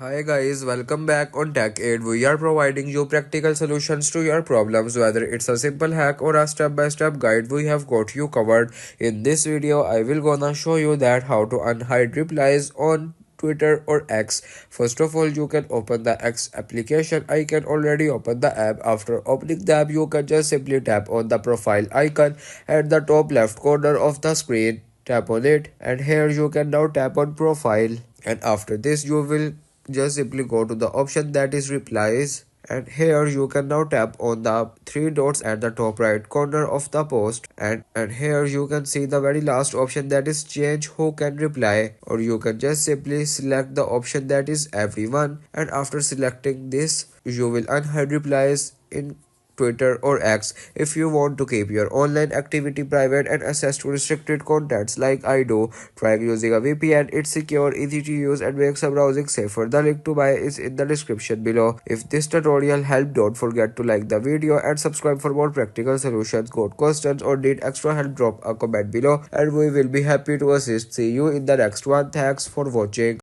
Hi guys, welcome back on Tech Aid. We are providing you practical solutions to your problems, whether it's a simple hack or a step-by-step guide. We have got you covered. In this video, I will gonna show you that how to unhide replies on Twitter or X. First of all, you can open the X application. I can already open the app. After opening the app, you can just simply tap on the profile icon at the top left corner of the screen. Tap on it, and here you can now tap on profile, and after this you will just simply go to the option that is replies, and here you can now tap on the three dots at the top right corner of the post, and here you can see the very last option that is change who can reply, or you can just simply select the option that is everyone, and after selecting this you will unhide replies in Twitter, or X. If you want to keep your online activity private and access to restricted contents like I do, try using a VPN. It's secure, easy to use, and makes the browsing safer. The link to buy is in the description below. If this tutorial helped, don't forget to like the video and subscribe for more practical solutions. Got questions or need extra help, drop a comment below and we will be happy to assist. See you in the next one. Thanks for watching.